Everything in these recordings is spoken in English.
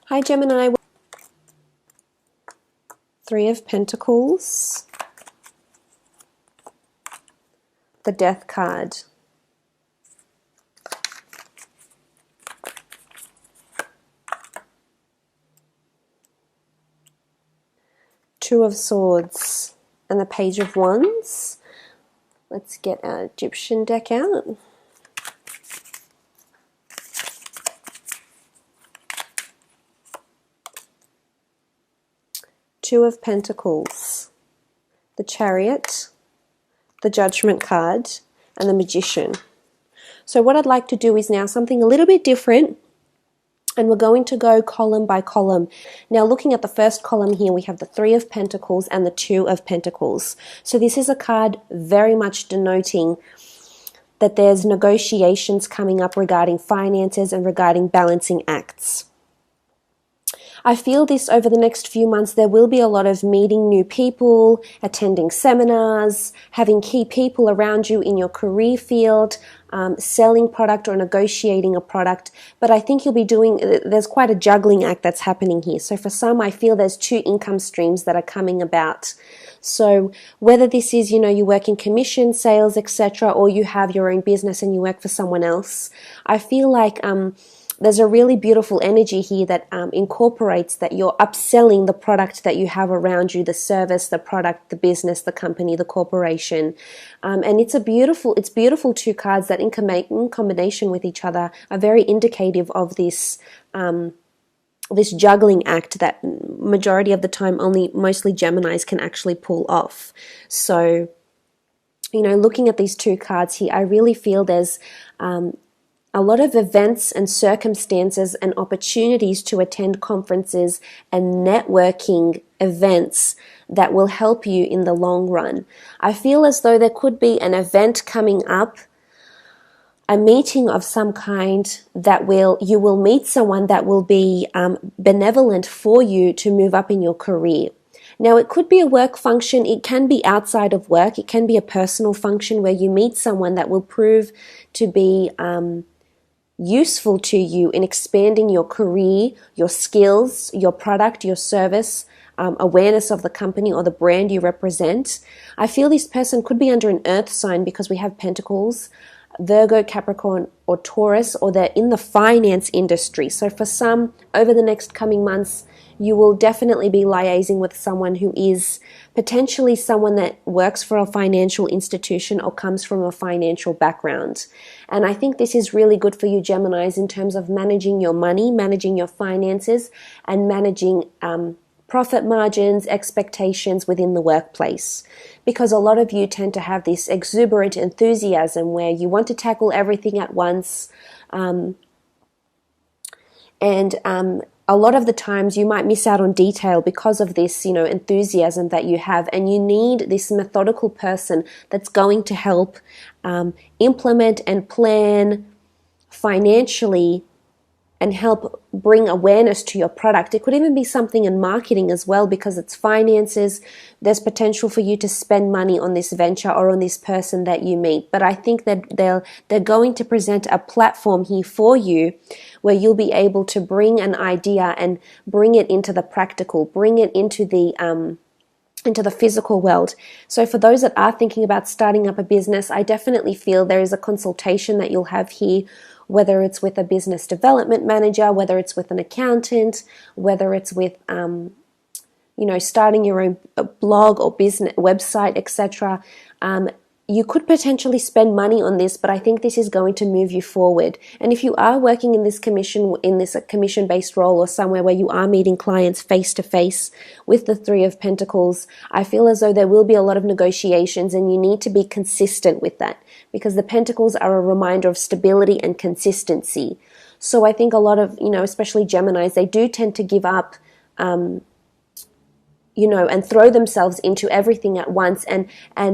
Hi Gemini, Three of Pentacles, the Death card, Two of Swords, and the Page of Wands. Let's get our Egyptian deck out. Two of Pentacles, the Chariot, the Judgment card, and the Magician. So what I'd like to do is now something a little bit different, and we're going to go column by column. Now looking at the first column here, we have the Three of Pentacles and the Two of Pentacles. So this is a card very much denoting that there's negotiations coming up regarding finances and regarding balancing acts. I feel this over the next few months, there will be a lot of meeting new people, attending seminars, having key people around you in your career field, selling product or negotiating a product. But I think you'll be there's quite a juggling act that's happening here. So for some, I feel there's two income streams that are coming about. So whether this is, you work in commission, sales, etc., or you have your own business and you work for someone else, I feel like there's a really beautiful energy here that incorporates that you're upselling the product that you have around you, the service, the product, the business, the company, the corporation. And it's beautiful two cards that in combination with each other are very indicative of this this juggling act that majority of the time mostly Geminis can actually pull off. So, looking at these two cards here, I really feel there's a lot of events and circumstances and opportunities to attend conferences and networking events that will help you in the long run. I feel as though there could be an event coming up, a meeting of some kind that you will meet someone that will be benevolent for you to move up in your career. Now, it could be a work function. It can be outside of work. It can be a personal function where you meet someone that will prove to be useful to you in expanding your career, your skills, your product, your service, awareness of the company or the brand you represent. I feel this person could be under an earth sign because we have Pentacles, Virgo, Capricorn, or Taurus, or they're in the finance industry. So for some, over the next coming months, you will definitely be liaising with someone who is potentially someone that works for a financial institution or comes from a financial background. And I think this is really good for you, Geminis, in terms of managing your money, managing your finances, and managing profit margins, expectations within the workplace. Because a lot of you tend to have this exuberant enthusiasm where you want to tackle everything at once, a lot of the times you might miss out on detail because of this, enthusiasm that you have, and you need this methodical person that's going to help implement and plan financially and help bring awareness to your product. It could even be something in marketing as well, because it's finances. There's potential for you to spend money on this venture or on this person that you meet. But I think that they're going to present a platform here for you where you'll be able to bring an idea and bring it into the practical, bring it into the physical world. So for those that are thinking about starting up a business, I definitely feel there is a consultation that you'll have here, whether it's with a business development manager, whether it's with an accountant, whether it's with, starting your own blog or business website, etc. You could potentially spend money on this, but I think this is going to move you forward. And if you are working in this commission-based role, or somewhere where you are meeting clients face to face with the Three of Pentacles, I feel as though there will be a lot of negotiations, and you need to be consistent with that, because the Pentacles are a reminder of stability and consistency. So I think a lot of, especially Geminis, they do tend to give up, and throw themselves into everything at once. And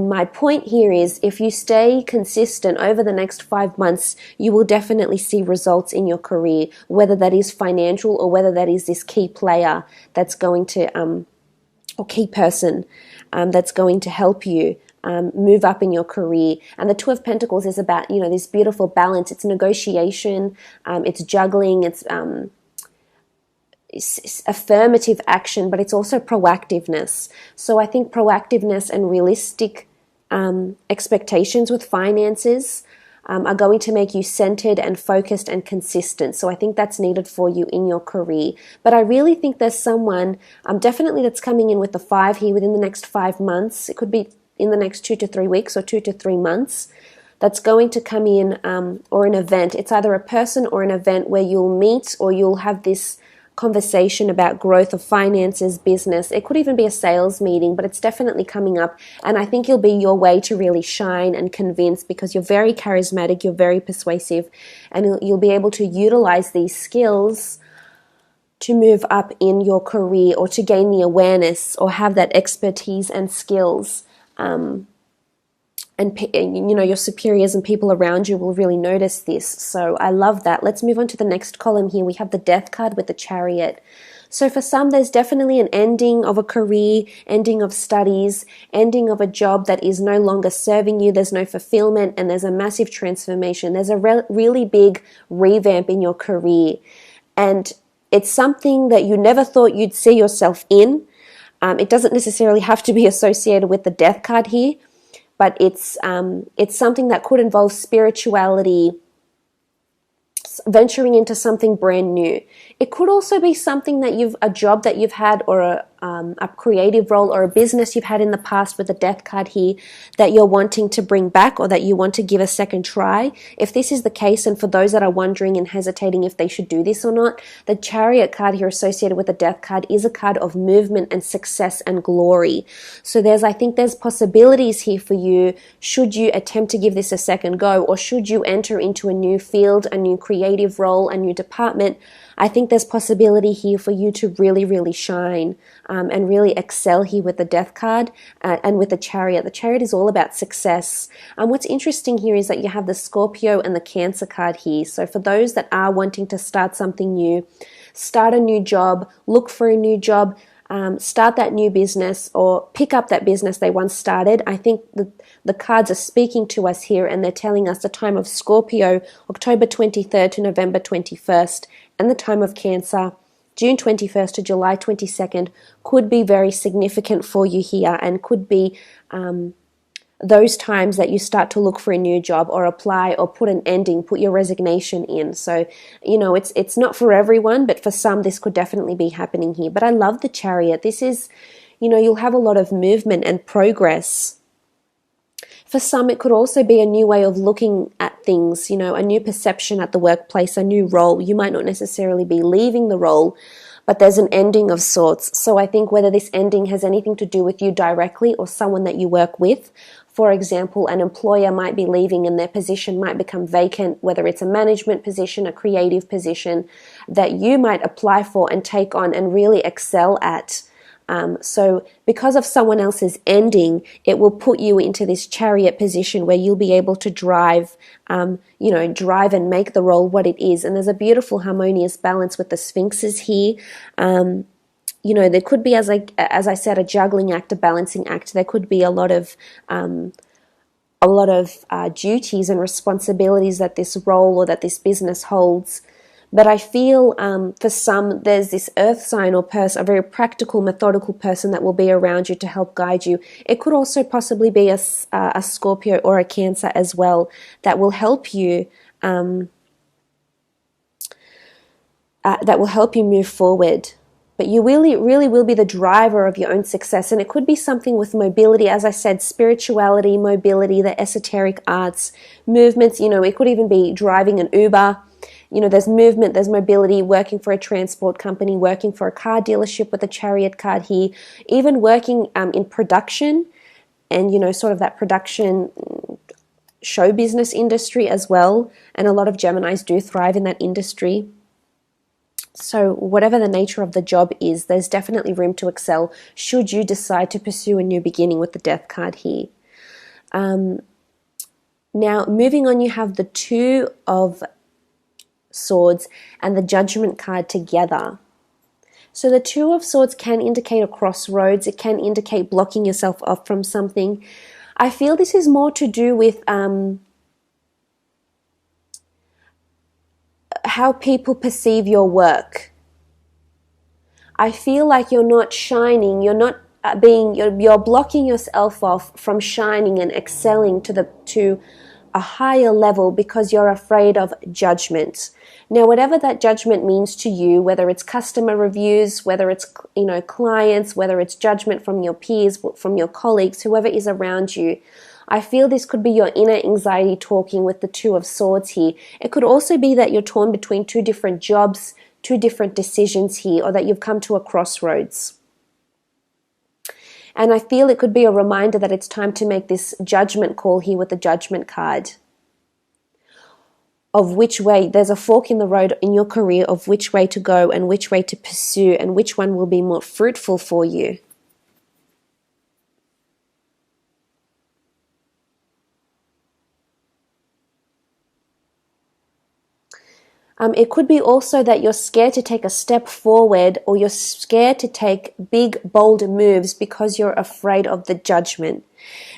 my point here is, if you stay consistent over the next 5 months, you will definitely see results in your career, whether that is financial or whether that is this key player that's going to, or key person that's going to help you move up in your career. And the Two of Pentacles is about, this beautiful balance. It's negotiation, it's juggling, it's affirmative action, but it's also proactiveness. So I think proactiveness and realistic expectations with finances are going to make you centered and focused and consistent. So I think that's needed for you in your career. But I really think there's someone definitely that's coming in with the 5 here within the next 5 months. It could be in the next 2 to 3 weeks or 2 to 3 months. That's going to come in, or an event. It's either a person or an event where you'll meet or you'll have this conversation about growth of finances, business. It could even be a sales meeting, but it's definitely coming up. And I think you'll be your way to really shine and convince, because you're very charismatic, you're very persuasive, and you'll be able to utilize these skills to move up in your career or to gain the awareness or have that expertise and skills. And your superiors and people around you will really notice this. So I love that. Let's move on to the next column here. We have the Death card with the Chariot. So for some, there's definitely an ending of a career, ending of studies, ending of a job that is no longer serving you. There's no fulfillment, and there's a massive transformation. There's a really big revamp in your career. And it's something that you never thought you'd see yourself in. It doesn't necessarily have to be associated with the Death card here, but it's something that could involve spirituality, venturing into something brand new. It could also be something that a job that you've had, or a creative role or a business you've had in the past with the Death card here that you're wanting to bring back, or that you want to give a second try. If this is the case, and for those that are wondering and hesitating if they should do this or not, the Chariot card here associated with the Death card is a card of movement and success and glory. So I think there's possibilities here for you should you attempt to give this a second go, or should you enter into a new field, a new creative role, a new department. I think there's possibility here for you to really, really shine and really excel here with the Death card and with the Chariot. The Chariot is all about success. What's interesting here is that you have the Scorpio and the Cancer card here. So for those that are wanting to start something new, start a new job, look for a new job, start that new business, or pick up that business they once started, I think the cards are speaking to us here, and they're telling us the time of Scorpio, October 23rd to November 21st, and the time of Cancer, June 21st to July 22nd, could be very significant for you here, and could be those times that you start to look for a new job, or apply, or put an ending, put your resignation in. So, it's not for everyone, but for some, this could definitely be happening here. But I love the Chariot. This is, you'll have a lot of movement and progress. For some, it could also be a new way of looking at things, a new perception at the workplace, a new role. You might not necessarily be leaving the role, but there's an ending of sorts. So I think whether this ending has anything to do with you directly or someone that you work with, for example, an employer might be leaving and their position might become vacant, whether it's a management position, a creative position that you might apply for and take on and really excel at. So because of someone else's ending, it will put you into this Chariot position where you'll be able to drive and make the role what it is. And there's a beautiful harmonious balance with the Sphinxes here. There could be, as I said, a juggling act, a balancing act. There could be a lot of duties and responsibilities that this role or that this business holds. But I feel for some, there's this earth sign or person, a very practical, methodical person that will be around you to help guide you. It could also possibly be a Scorpio or a Cancer as well that will help you. That will help you move forward. But you really will be the driver of your own success. And it could be something with mobility, as I said, spirituality, mobility, the esoteric arts, movements. It could even be driving an Uber. There's movement, there's mobility, working for a transport company, working for a car dealership with a Chariot card here, even working in production and, sort of that production show business industry as well. And a lot of Geminis do thrive in that industry. So whatever the nature of the job is, there's definitely room to excel should you decide to pursue a new beginning with the Death card here. Now, moving on, you have the Two of Swords and the Judgment card together. So the Two of Swords can indicate a crossroads. It can indicate blocking yourself off from something. I feel this is more to do with how people perceive your work. I feel like you're not shining, you're not you're blocking yourself off from shining and excelling to a higher level because you're afraid of judgment. Now, whatever that judgment means to you, whether it's customer reviews, whether it's, clients, whether it's judgment from your peers, from your colleagues, whoever is around you, I feel this could be your inner anxiety talking with the Two of Swords here. It could also be that you're torn between two different jobs, two different decisions here, or that you've come to a crossroads. And I feel it could be a reminder that it's time to make this judgment call here with the Judgment card. Of which way, there's a fork in the road in your career of which way to go and which way to pursue and which one will be more fruitful for you. It could be also that you're scared to take a step forward, or you're scared to take big, bold moves because you're afraid of the judgment.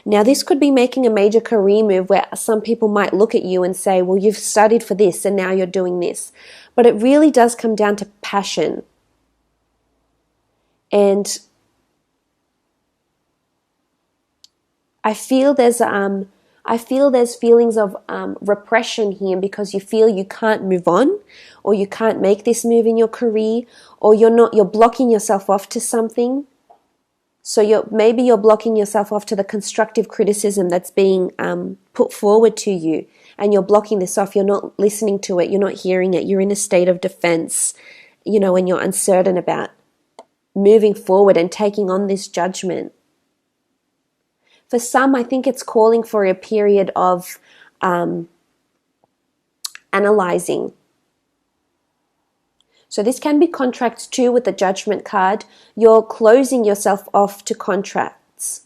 Now, this could be making a major career move where some people might look at you and say, well, you've studied for this and now you're doing this. But it really does come down to passion. And I feel there's feelings of repression here because you feel you can't move on, or you can't make this move in your career, or you're blocking yourself off to something. So maybe you're blocking yourself off to the constructive criticism that's being put forward to you, and you're blocking this off. You're not listening to it. You're not hearing it. You're in a state of defense, and you're uncertain about moving forward and taking on this judgment. For some, I think it's calling for a period of analyzing. So this can be contracts too with the Judgment card. You're closing yourself off to contracts.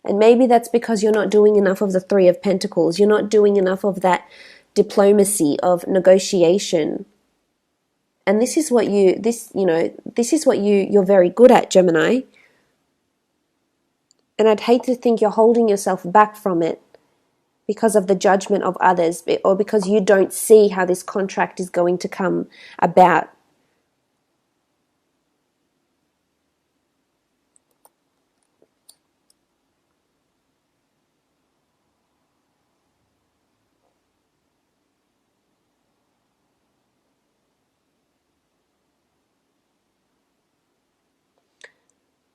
And maybe that's because you're not doing enough of the Three of Pentacles. You're not doing enough of that diplomacy, of negotiation. And this is what you're very good at, Gemini. And I'd hate to think you're holding yourself back from it because of the judgment of others, or because you don't see how this contract is going to come about.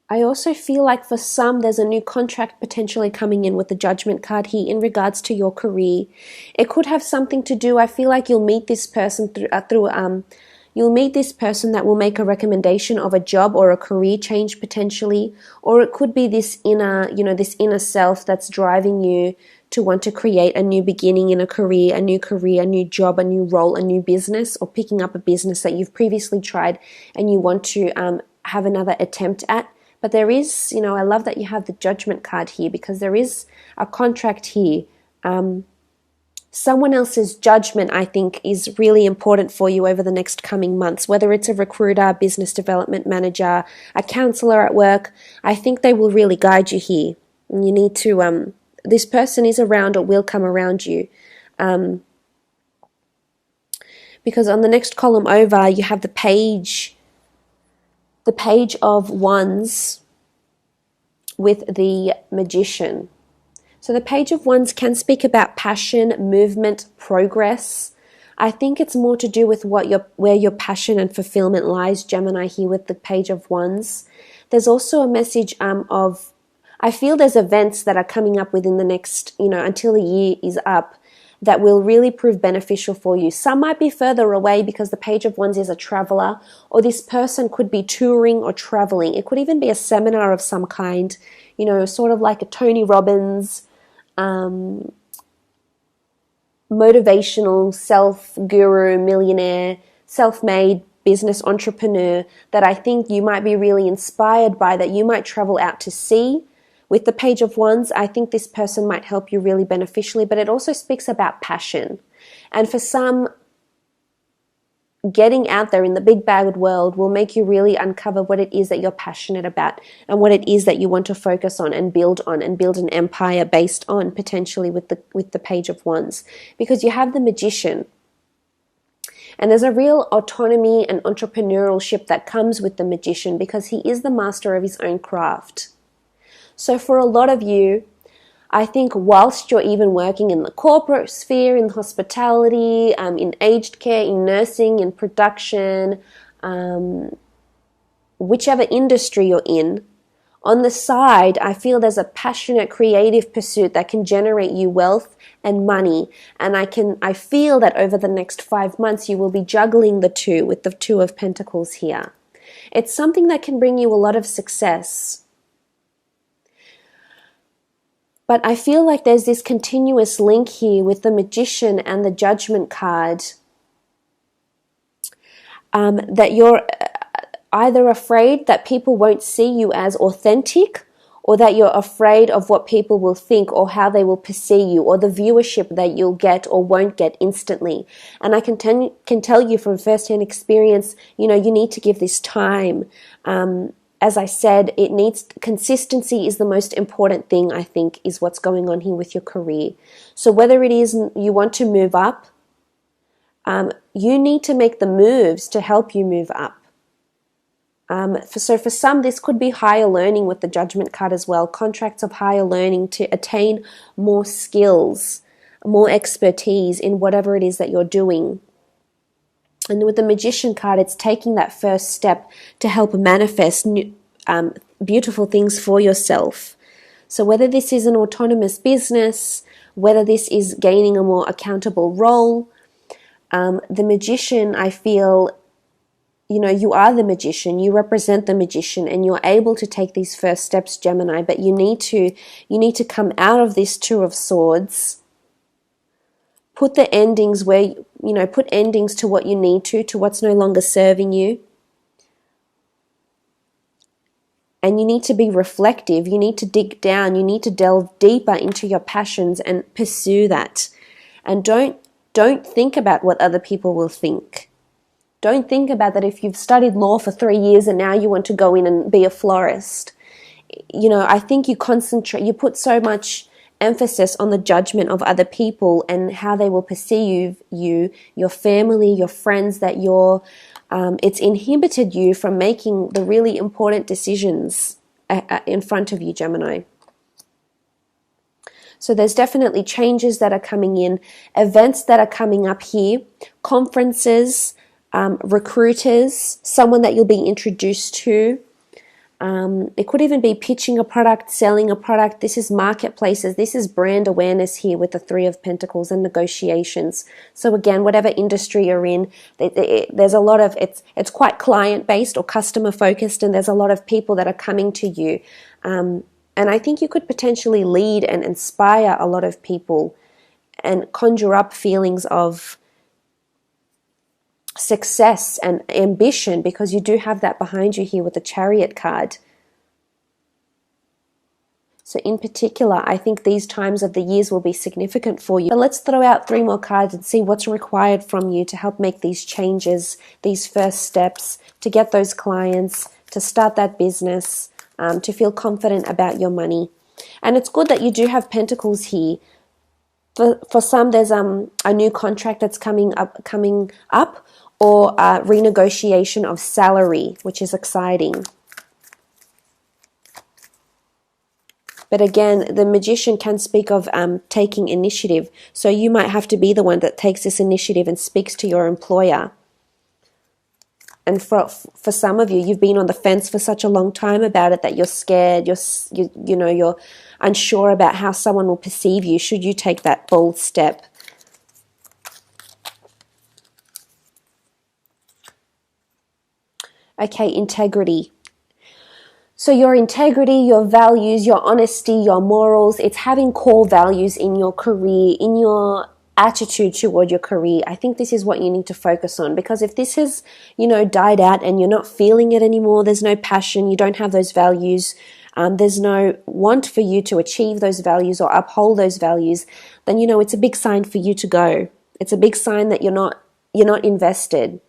I also feel like for some, there's a new contract potentially coming in with the Judgment card here in regards to your career. It could have something to do, I feel like you'll meet this person you'll meet this person that will make a recommendation of a job or a career change potentially, or it could be this inner self that's driving you to want to create a new beginning in a career, a new job, a new role, a new business, or picking up a business that you've previously tried and you want to have another attempt at. But there is, I love that you have the Judgment card here, because there is a contract here. Someone else's judgment, I think, is really important for you over the next coming months, whether it's a recruiter, business development manager, a counselor at work. I think they will really guide you here. And you need to, this person is around or will come around you. Because on the next column over, you have the Page of Wands with the Magician. So the Page of Wands can speak about passion, movement, progress. I think it's more to do with where your passion and fulfillment lies, Gemini, here with the Page of Wands. There's also a message I feel there's events that are coming up within the next, until the year is up, that will really prove beneficial for you. Some might be further away because the Page of Wands is a traveler, or this person could be touring or traveling. It could even be a seminar of some kind, sort of like a Tony Robbins, motivational self-guru, millionaire, self-made business entrepreneur that I think you might be really inspired by, that you might travel out to see. With the Page of Wands, I think this person might help you really beneficially, but it also speaks about passion. And for some, getting out there in the big bad world will make you really uncover what it is that you're passionate about and what it is that you want to focus on and build an empire based on, potentially with the Page of Wands. Because you have the Magician. And there's a real autonomy and entrepreneurship that comes with the Magician because he is the master of his own craft. So for a lot of you, I think whilst you're even working in the corporate sphere, in hospitality, in aged care, in nursing, in production, whichever industry you're in, on the side, I feel there's a passionate, creative pursuit that can generate you wealth and money. And I feel that over the next 5 months, you will be juggling the two with the Two of Pentacles here. It's something that can bring you a lot of success. But I feel like there's this continuous link here with the Magician and the Judgment card, that you're either afraid that people won't see you as authentic, or that you're afraid of what people will think or how they will perceive you, or the viewership that you'll get or won't get instantly. And I can tell you from first-hand experience, you need to give this time. As I said, consistency is the most important thing, I think, is what's going on here with your career. So whether it is you want to move up, you need to make the moves to help you move up. So for some, this could be higher learning with the Judgment card as well, contracts of higher learning to attain more skills, more expertise in whatever it is that you're doing. And with the Magician card, it's taking that first step to help manifest beautiful things for yourself. So whether this is an autonomous business, whether this is gaining a more accountable role, the Magician, I feel, you are the Magician, you represent the Magician, and you're able to take these first steps, Gemini, but you need to come out of this Two of Swords. Put the endings where, put endings to what you need to what's no longer serving you. And you need to be reflective. You need to dig down. You need to delve deeper into your passions and pursue that. And don't think about what other people will think. Don't think about that if you've studied law for 3 years and now you want to go in and be a florist. I think you put so much emphasis on the judgment of other people and how they will perceive you, your family, your friends, that it's inhibited you from making the really important decisions in front of you, Gemini. So there's definitely changes that are coming in, events that are coming up here, conferences, recruiters, someone that you'll be introduced to. It could even be pitching a product, selling a product. This is marketplaces. This is brand awareness here with the Three of Pentacles and negotiations. So again, whatever industry you're in, there's a lot of, it's quite client-based or customer-focused, and there's a lot of people that are coming to you. And I think you could potentially lead and inspire a lot of people and conjure up feelings of success and ambition, because you do have that behind you here with the Chariot card. So in particular, I think these times of the years will be significant for you. But let's throw out 3 more cards and see what's required from you to help make these changes, these first steps, to get those clients, to start that business, to feel confident about your money. And it's good that you do have Pentacles here. For some, there's a new contract that's coming up, or a renegotiation of salary, which is exciting. But again, the Magician can speak of taking initiative. So you might have to be the one that takes this initiative and speaks to your employer. And for some of you, you've been on the fence for such a long time about it that you're scared, you're unsure about how someone will perceive you should you take that bold step. Okay, integrity. So your integrity, your values, your honesty, your morals, it's having core values in your career, in your attitude toward your career. I think this is what you need to focus on, because if this has, died out and you're not feeling it anymore, there's no passion, you don't have those values, there's no want for you to achieve those values or uphold those values, then, it's a big sign for you to go. It's a big sign that you're not invested.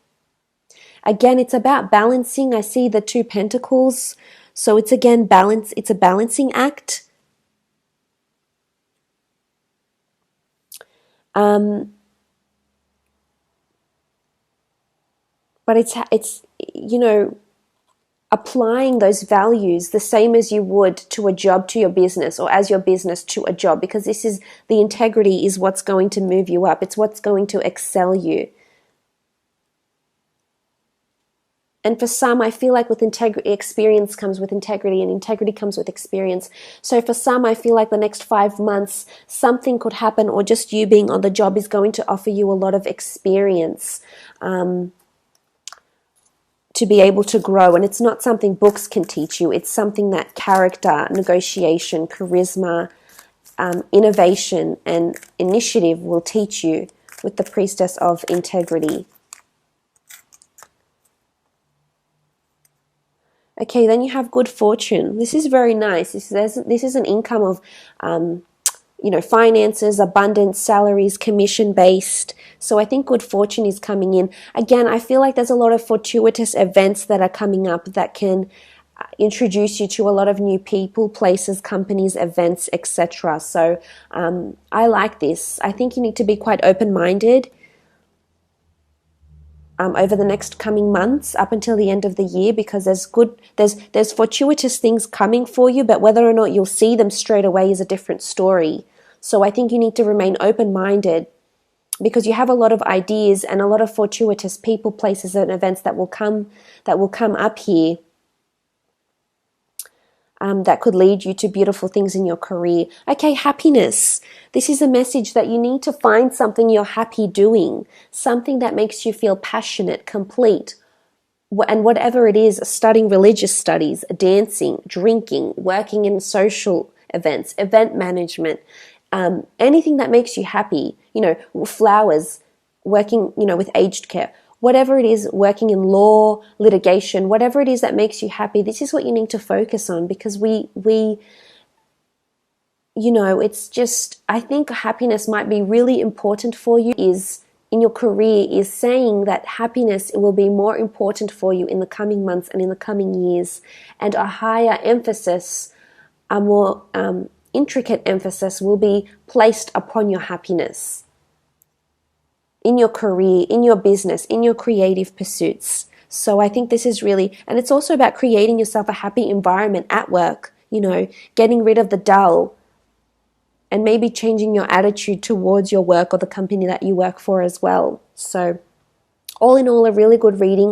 Again, it's about balancing. I see the 2 Pentacles. So it's again balance. It's a balancing act. but it's applying those values the same as you would to a job, to your business, or as your business to a job, because this is the integrity is what's going to move you up. It's what's going to excel you. And for some, I feel like with integrity, experience comes with integrity, and integrity comes with experience. So for some, I feel like the next 5 months, something could happen, or just you being on the job is going to offer you a lot of experience to be able to grow. And it's not something books can teach you. It's something that character, negotiation, charisma, innovation, and initiative will teach you with the Priestess of Integrity. Okay, then you have good fortune. This is very nice. This is an income of, finances, abundance, salaries, commission-based. So I think good fortune is coming in. Again, I feel like there's a lot of fortuitous events that are coming up that can introduce you to a lot of new people, places, companies, events, etc. So I like this. I think you need to be quite open-minded over the next coming months up until the end of the year, because there's fortuitous things coming for you, but whether or not you'll see them straight away is a different story. So I think you need to remain open-minded, because you have a lot of ideas and a lot of fortuitous people, places, and events that will come up here. That could lead you to beautiful things in your career. Okay, happiness. This is a message that you need to find something you're happy doing, something that makes you feel passionate, complete. And whatever it is, studying religious studies, dancing, drinking, working in social events, event management, anything that makes you happy, flowers, working, with aged care. Whatever it is, working in law, litigation, whatever it is that makes you happy, this is what you need to focus on, because it's just, I think happiness might be really important for you in your career, is saying that happiness will be more important for you in the coming months and in the coming years, and a higher emphasis, a more intricate emphasis will be placed upon your happiness. In your career, in your business, in your creative pursuits. So I think this is really, and it's also about creating yourself a happy environment at work, getting rid of the dull, and maybe changing your attitude towards your work or the company that you work for as well. So all in all, a really good reading.